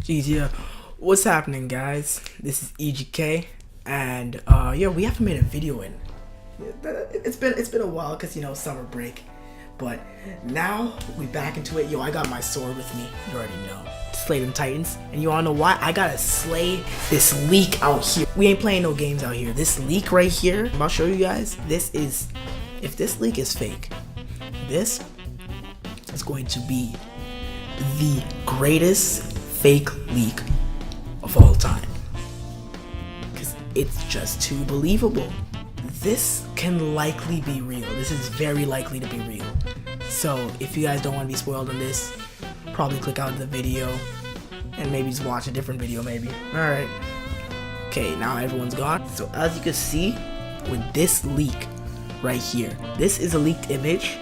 Jeez, yeah. What's happening, guys? This is EGK, and yeah, we haven't made a video in. It's been a while because summer break, but now we back into it. Yo, I got my sword with me. You already know. Slay them Titans, and you all know why? I gotta slay this leak out here. We ain't playing no games out here. This leak right here, I'll show you guys. If this leak is fake, this is going to be the greatest fake leak of all time, because it's just too believable. This can likely be real. This is very likely to be real. So if you guys don't want to be spoiled on this, probably click out of the video and maybe just watch a different video maybe. Alright. Okay, now everyone's gone. So as you can see with this leak right here, this is a leaked image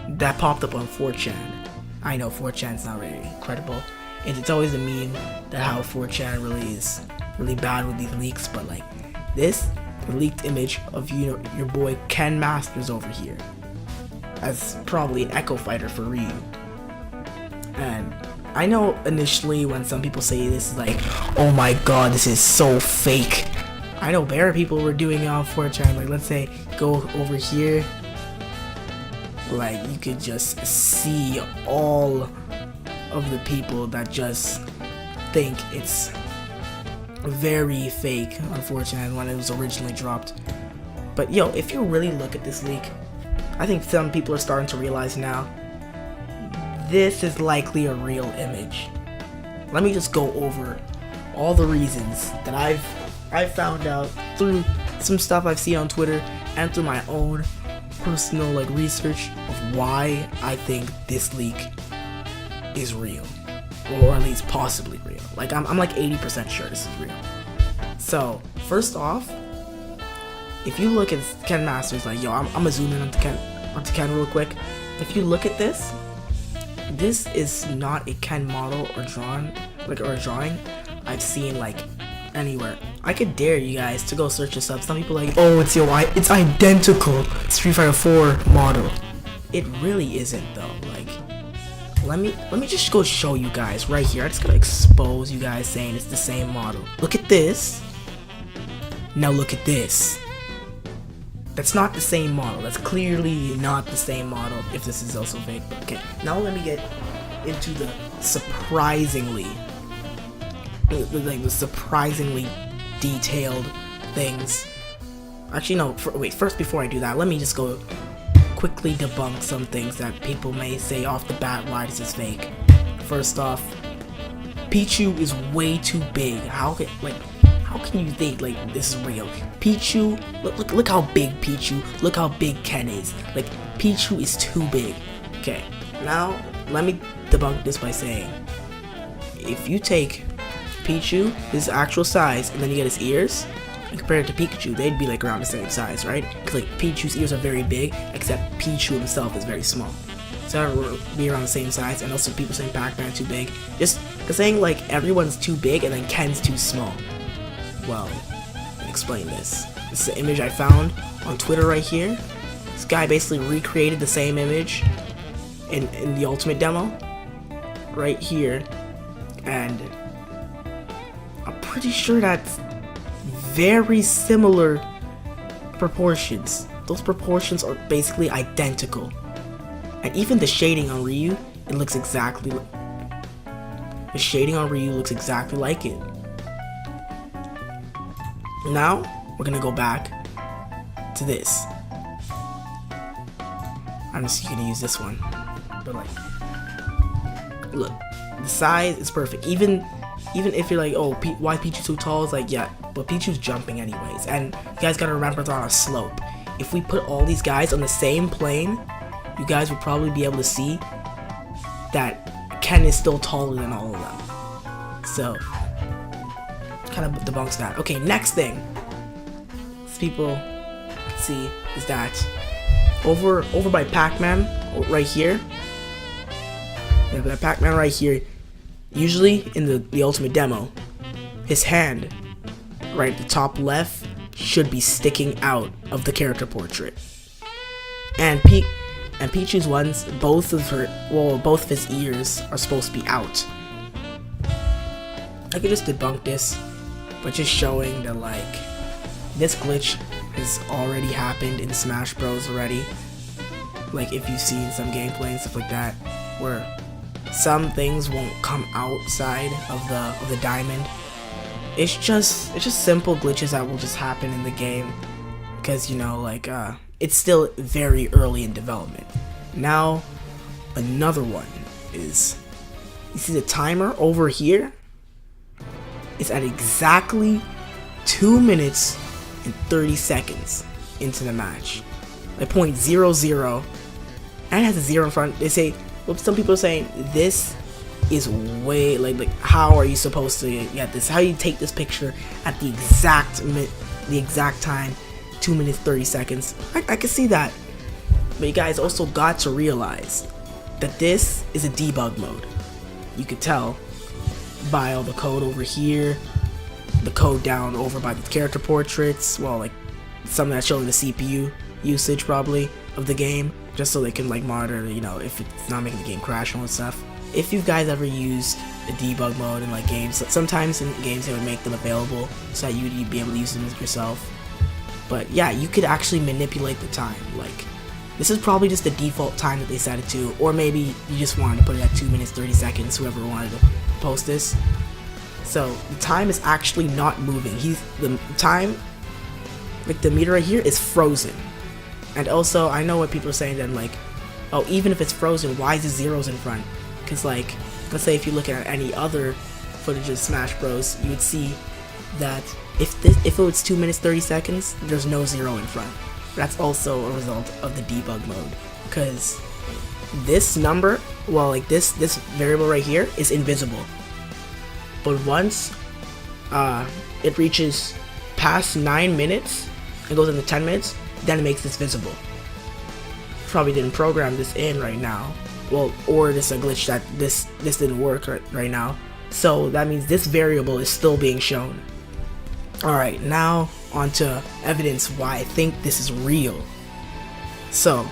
that popped up on 4chan. I know 4chan's not very credible, and it's always a meme that how 4chan really is really bad with these leaks, but like this leaked image of your boy Ken Masters over here as probably an Echo Fighter for Ryu. And I know initially when some people say this is like, oh my god, this is so fake. I know bare people were doing it on 4chan. Like, let's say go over here, like you could just see all of the people that just think it's very fake on 4chan when it was originally dropped. But yo, if you really look at this leak, I think some people are starting to realize now this is likely a real image. Let me just go over all the reasons that I've found out through some stuff I've seen on Twitter and through my own personal research of why I think this leak is real, or at least possibly real. Like I'm like 80% sure this is real. So first off, if you look at Ken Masters, like yo, I'm gonna zoom in onto Ken real quick. If you look at this is not a Ken model or a drawing I've seen anywhere. I could dare you guys to go search this up. Some people are like, oh, it's identical Street Fighter 4 model. It really isn't though. Like, let me just go show you guys right here. I just gotta expose you guys saying it's the same model. Look at this. Now look at this. That's not the same model. That's clearly not the same model if this is also fake. But okay, now let me get into the surprisingly detailed things. Actually, no, first before I do that, let me just go quickly debunk some things that people may say off the bat why this is fake. First off, Pichu is way too big. How can you think this is real? Pichu, look how big Pichu, look how big Ken is. Like, Pichu is too big. Okay, now let me debunk this by saying, if you take Pichu, his actual size, and then you get his ears, and compare it to Pikachu, they'd be around the same size, right? Because Pichu's ears are very big, except Pichu himself is very small. So that would be around the same size. And also people saying Pac-Man too big, just saying everyone's too big and then Ken's too small. Well, let me explain this. This is an image I found on Twitter right here. This guy basically recreated the same image in the Ultimate demo right here, and I'm pretty sure that's very similar proportions. Those proportions are basically identical, and even the shading on Ryu, it looks exactly. The shading on Ryu looks exactly like it. Now we're gonna go back to this. I'm just gonna use this one, but look, the size is perfect. Even if you're like, oh, why Pichu so tall? It's yeah, but Pichu's jumping anyways, and you guys gotta remember it's on a slope. If we put all these guys on the same plane, you guys would probably be able to see that Ken is still taller than all of them. So kind of debunks that. Okay, next thing people see is that over by Pac-Man right here, that Pac-Man right here, usually in the Ultimate demo, his hand right at the top left should be sticking out of the character portrait, and Pichu's ones, both of his ears are supposed to be out. I could just debunk this, but just showing that like this glitch has already happened in Smash Bros already. Like if you've seen some gameplay and stuff like that, where some things won't come outside of the diamond. It's just simple glitches that will just happen in the game, because you know, like it's still very early in development. Now another one is, you see the timer over here is at exactly 2 minutes and 30 seconds into the match. Like 0.00, and it has a 0 in front. They say, well, some people are saying this is way like how are you supposed to get this? How do you take this picture at the exact time, 2 minutes 30 seconds? I can see that, but you guys also got to realize that this is a debug mode. You could tell by all the code over here, the code down over by the character portraits, well, like something that's showing the CPU usage probably of the game, just so they can like monitor, you know, if it's not making the game crash and all that stuff. If you guys ever used a debug mode in like games, sometimes in games they would make them available so that you'd be able to use them yourself. But yeah, you could actually manipulate the time. Like this is probably just the default time that they set it to, or maybe you just wanted to put it at 2 minutes 30 seconds, whoever wanted to post this. So the time is actually not moving. The time, like the meter right here, is frozen. And also, I know what people are saying then, like, oh, even if it's frozen, why is the zeros in front? Because like, let's say if you look at any other footage of Smash Bros, you would see that if it was 2 minutes 30 seconds, there's no 0 in front. That's also a result of the debug mode, because this number, well, like this variable right here is invisible. But once it reaches past 9 minutes and goes into 10 minutes, then it makes this visible. Probably didn't program this in right now. Well, or this is a glitch that this didn't work right now. So that means this variable is still being shown. Alright, now onto evidence why I think this is real. So,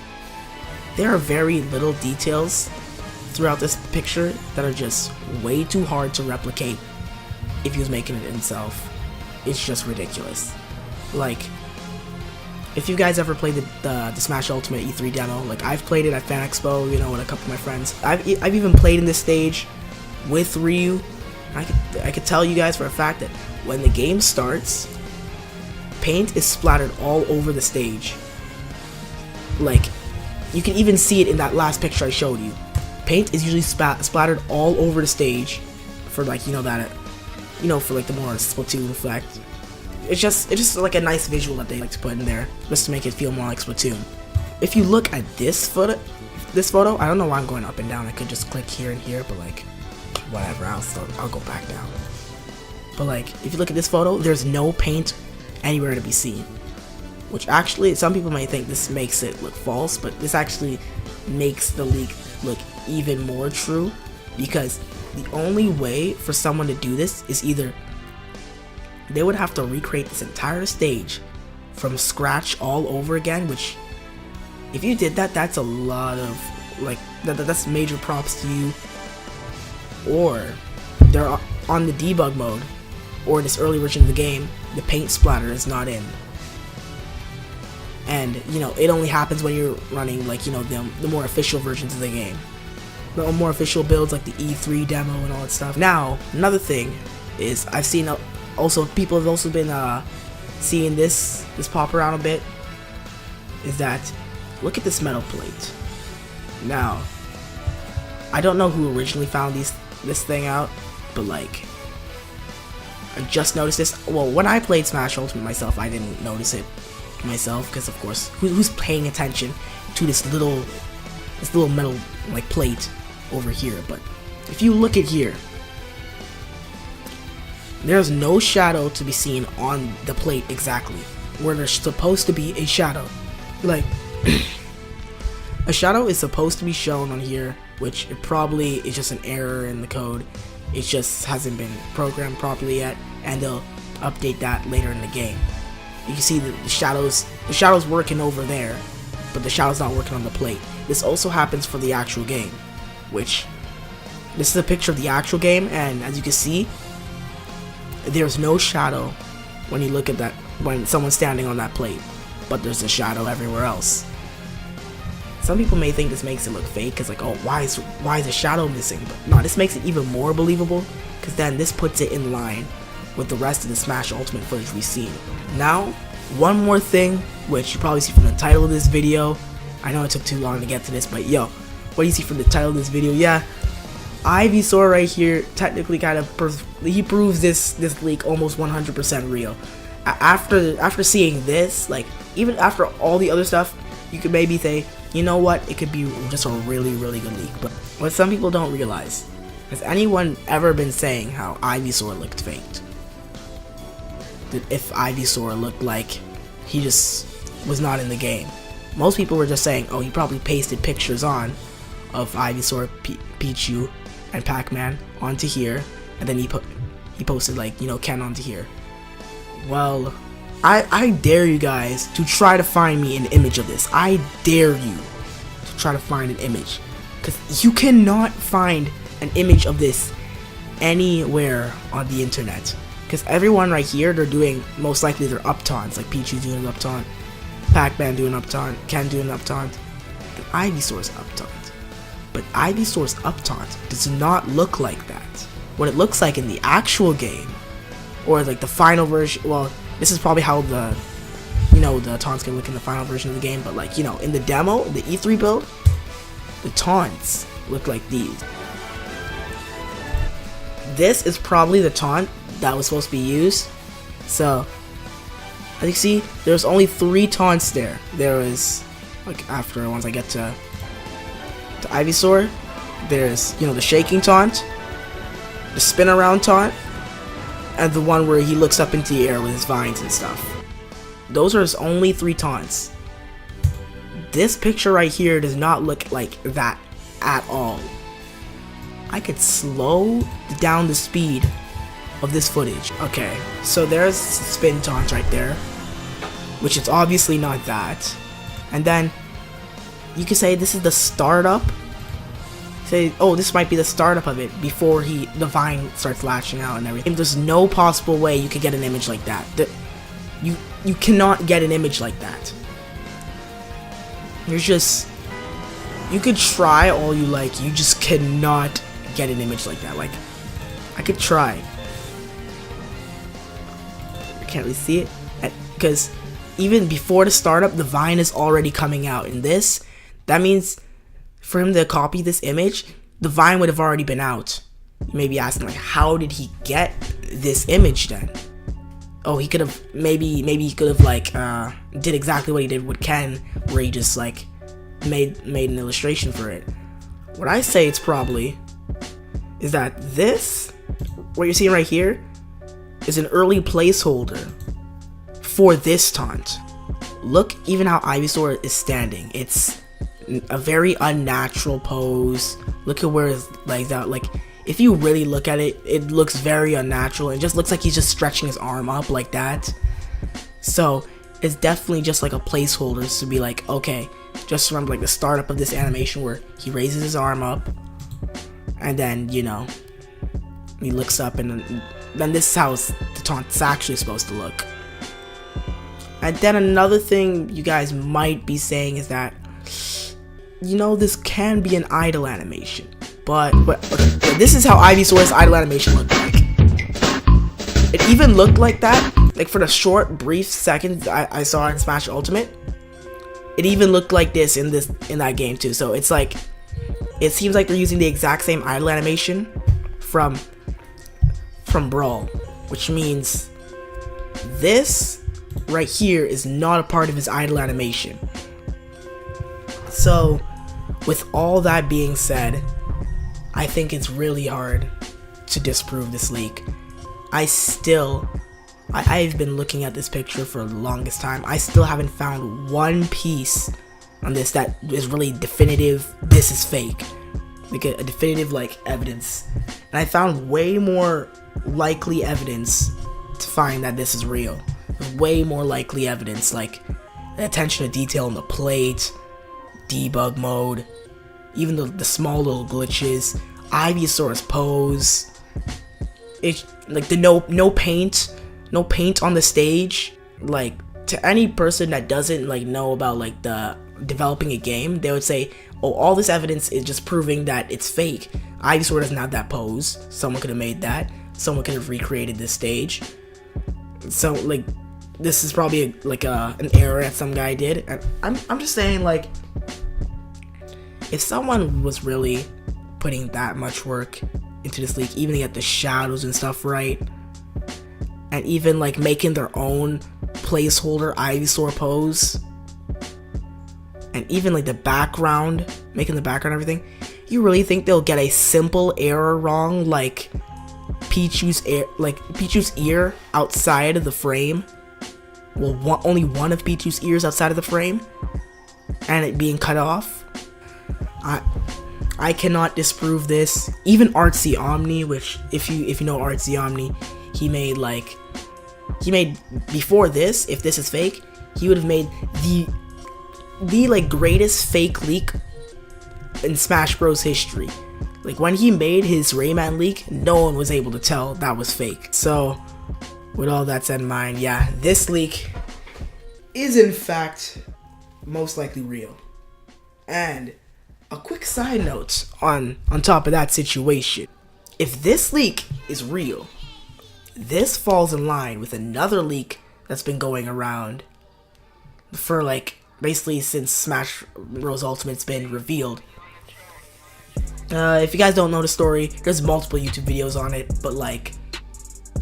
there are very little details throughout this picture that are just way too hard to replicate if he was making it himself. It's just ridiculous. Like, if you guys ever played the Smash Ultimate E3 demo, like I've played it at Fan Expo, you know, with a couple of my friends. I've even played in this stage with Ryu. I could tell you guys for a fact that when the game starts, paint is splattered all over the stage. Like, you can even see it in that last picture I showed you. Paint is usually splattered all over the stage for like, you know, that, you know, for like the more Splatoon effect. It's just like a nice visual that they like to put in there, just to make it feel more like Splatoon. If you look at this photo, I don't know why I'm going up and down. I could just click here and here, but like, whatever. I'll go back down. But like, if you look at this photo, there's no paint anywhere to be seen. Which actually, some people might think this makes it look false, but this actually makes the leak look even more true, because the only way for someone to do this is either they would have to recreate this entire stage from scratch all over again, which if you did that, that's a lot of like that's major props to you. Or they're on the debug mode, or this early version of the game, the paint splatter is not in. And you know, it only happens when you're running like, you know, the more official versions of the game, the more official builds like the E3 demo and all that stuff. Now, another thing is I've seen also people have also been seeing this pop around a bit, is that look at this metal plate. Now, I don't know who originally found this thing out, but like, I just noticed this. Well, when I played Smash Ultimate myself, I didn't notice it myself, because of course, who's paying attention to this little metal like plate over here? But if you look at here, there's no shadow to be seen on the plate exactly where there's supposed to be a shadow. Like, a shadow is supposed to be shown on here, which it probably is just an error in the code. It just hasn't been programmed properly yet, and they'll update that later in the game. You can see the shadows working over there, but the shadow's not working on the plate. This also happens for the actual game, which this is a picture of the actual game, and as you can see, there's no shadow when you look at that, when someone's standing on that plate, but there's a shadow everywhere else. Some people may think this makes it look fake, because like, oh, why is the shadow missing? But no, this makes it even more believable, because then this puts it in line with the rest of the Smash Ultimate footage we've seen. Now, one more thing, which you probably see from the title of this video. I know it took too long to get to this, but yo, what do you see from the title of this video? Yeah, Ivysaur right here technically kind of he proves this leak almost 100% real. After seeing this, like, even after all the other stuff, you could maybe say, you know what, it could be just a really good leak. But what some people don't realize, has anyone ever been saying how Ivysaur looked faked? That if Ivysaur looked like he just was not in the game. Most people were just saying, oh, he probably pasted pictures on of Ivysaur, Pichu, and Pac-Man onto here, and then he posted, like, you know, Ken onto here. Well, I dare you guys to try to find me an image of this. I dare you to try to find an image, because you cannot find an image of this anywhere on the internet. Because everyone right here, they're doing, most likely they're up taunts, like Pichu doing an up taunt, Pac-Man doing up taunt, Ken doing an up taunt, and Ivysaur's up taunt. But Ivysaur's up taunt does not look like that. What it looks like in the actual game, or like the final version, well, this is probably how the, you know, the taunts can look in the final version of the game, but like, you know, in the demo, the E3 build, the taunts look like these. This is probably the taunt that was supposed to be used. So, as you see, there's only 3 taunts there. There was, like, after, once I get to Ivysaur, there's, you know, the shaking taunt, the spin around taunt, and the one where he looks up into the air with his vines and stuff. Those are his only 3 taunts. This picture right here does not look like that at all. I could slow down the speed of this footage. Okay, so there's spin taunt right there, which is obviously not that. And then you could say this is the startup. Say, oh, this might be the startup of it before the vine starts lashing out and everything. There's no possible way you could get an image like that. You cannot get an image like that. You could try all you like, you just cannot get an image like that. Like, I could try. I can't really see it, because even before the startup, the vine is already coming out. And that means for him to copy this image, the vine would have already been out. You may be asking, like, how did he get this image then? Oh, he could have, maybe he could have, like, did exactly what he did with Ken, where he just, like, made an illustration for it. What I say it's probably is that this, what you're seeing right here, is an early placeholder for this taunt. Look even how Ivysaur is standing. It's a very unnatural pose. Look at where it's like that. Like, if you really look at it, it looks very unnatural. It just looks like he's just stretching his arm up like that. So it's definitely just like a placeholder to be like, okay, just remember like the startup of this animation where he raises his arm up, and then, you know, he looks up, and then this is how the taunt's actually supposed to look. And then another thing you guys might be saying is that, you know, this can be an idle animation. But this is how Ivysaur's idle animation looked like. It even looked like that, like for the short, brief seconds I saw in Smash Ultimate. It even looked like this in that game too. So it's like, it seems like they're using the exact same idle animation from Brawl, which means this right here is not a part of his idle animation. So with all that being said, I think it's really hard to disprove this leak. I've been looking at this picture for the longest time. I still haven't found one piece on this that is really definitive, this is fake. Like a definitive, like, evidence. And I found way more likely evidence to find that this is real. There's way more likely evidence, like the attention to detail on the plate, debug mode, even the small little glitches, Ivysaur's pose. It's like the no paint on the stage. Like, to any person that doesn't like know about like the developing a game, they would say, oh, all this evidence is just proving that it's fake. Ivysaur doesn't have that pose. Someone could have made that. Someone could have recreated this stage. So like, this is probably an error that some guy did. And I'm just saying, like, if someone was really putting that much work into this leak, even to get the shadows and stuff right, and even like making their own placeholder Ivysaur pose, and even like the background, making the background everything, you really think they'll get a simple error wrong, like Pichu's ear outside of the frame? Well, only one of Pichu's ears outside of the frame, and it being cut off. I cannot disprove this. Even Artsy Omni, which if you know Artsy Omni, he made before this, if this is fake, he would have made the like greatest fake leak in Smash Bros history. Like, when he made his Rayman leak, no one was able to tell that was fake. So with all that said in mind, yeah, this leak is in fact most likely real. And a quick side note on top of that situation, if this leak is real, this falls in line with another leak that's been going around for like basically since Smash Bros Ultimate's been revealed. If you guys don't know the story, there's multiple YouTube videos on it, but like,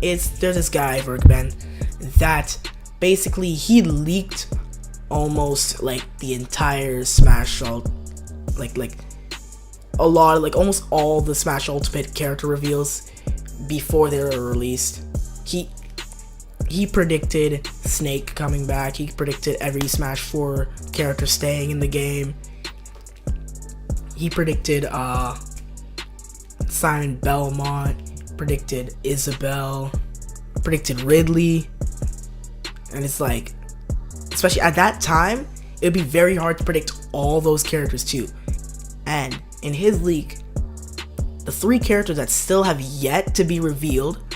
there's this guy Vergben that basically he leaked almost like the entire Smash like a lot of, like, almost all the Smash Ultimate character reveals before they were released. He predicted Snake coming back. He predicted every Smash 4 character staying in the game. He predicted Simon Belmont, predicted Isabelle, predicted Ridley. And it's like, especially at that time, it would be very hard to predict all those characters too. And in his leak, the 3 characters that still have yet to be revealed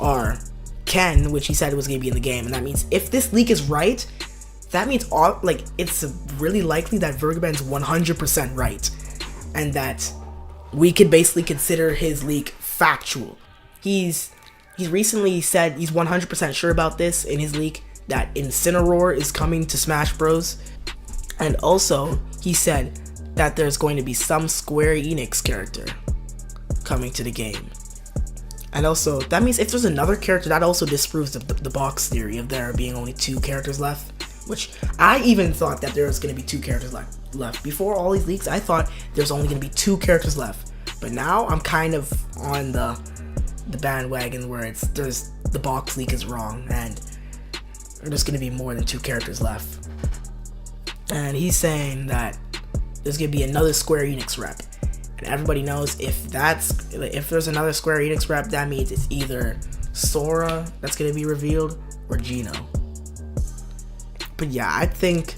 are Ken, which he said was going to be in the game. And that means if this leak is right, that means it's really likely that Vergben's 100% right, and that we could basically consider his leak factual. He's recently said he's 100% sure about this in his leak, that Incineroar is coming to Smash Bros. And also, he said that there's going to be some Square Enix character coming to the game. And also, that means if there's another character, that also disproves the box theory of there being only 2 characters left. Which, I even thought that there was going to be 2 characters left. Before all these leaks, I thought there's only going to be 2 characters left. But now, I'm kind of on the bandwagon where the box leak is wrong, and there's going to be more than 2 characters left. And he's saying that there's going to be another Square Enix rep. And everybody knows if there's another Square Enix rep, that means it's either Sora that's going to be revealed or Geno. But yeah, I think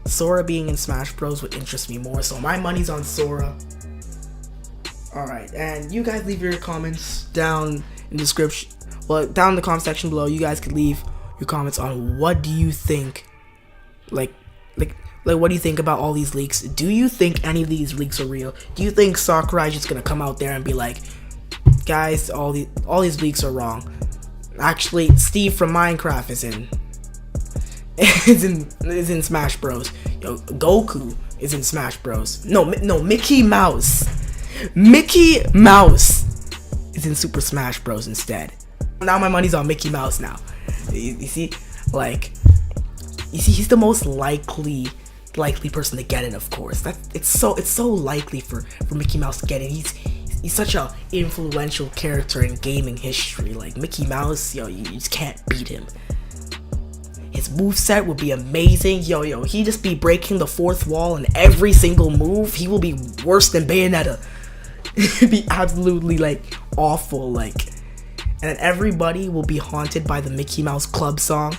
Sora being in Smash Bros would interest me more, so my money's on Sora. Alright, and you guys leave your comments down in the description, down in the comment section below. You guys could leave your comments on what do you think, like what do you think about all these leaks? Do you think any of these leaks are real? Do you think Sakurai is just gonna come out there and be like, guys, all these leaks are wrong? Actually, Steve from Minecraft is in Smash Bros. Yo, Goku is in Smash Bros. No, Mickey Mouse. Mickey Mouse is in Super Smash Bros. Instead. Now my money's on Mickey Mouse now. You see, he's the most likely person to get it, of course. It's so likely for Mickey Mouse to get it. He's such a influential character in gaming history. Like, Mickey Mouse, yo, you just can't beat him. His moveset would be amazing. Yo, he just be breaking the 4th wall in every single move. He will be worse than Bayonetta. It'd be absolutely, like, awful, like. And then everybody will be haunted by the Mickey Mouse Club song.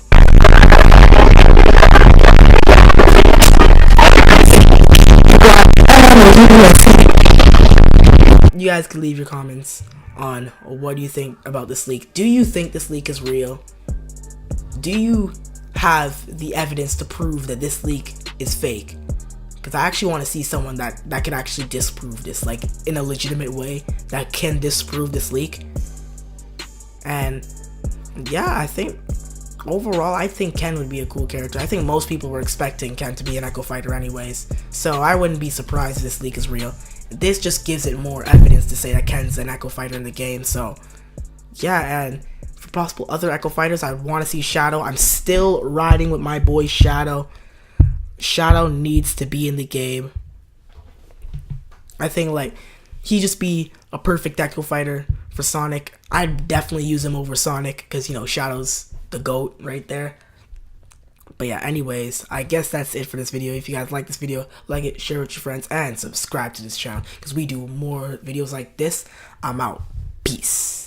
You guys can leave your comments on what do you think about this leak. Do you think this leak is real? Do you have the evidence to prove that this leak is fake? Because I actually want to see someone that can actually disprove this, like in a legitimate way, that can disprove this leak. And yeah, I think overall, I think Ken would be a cool character. I think most people were expecting Ken to be an Echo Fighter anyways, so I wouldn't be surprised if this leak is real. This just gives it more evidence to say that Ken's an Echo Fighter in the game. So yeah, and for possible other Echo Fighters, I want to see Shadow. I'm still riding with my boy Shadow. Shadow needs to be in the game. I think like he just be a perfect Echo Fighter for Sonic. I'd definitely use him over Sonic because, you know, Shadow's the GOAT right there. But yeah, anyways, I guess that's it for this video. If you guys like this video, like it, share it with your friends, and subscribe to this channel because we do more videos like this. I'm out. Peace.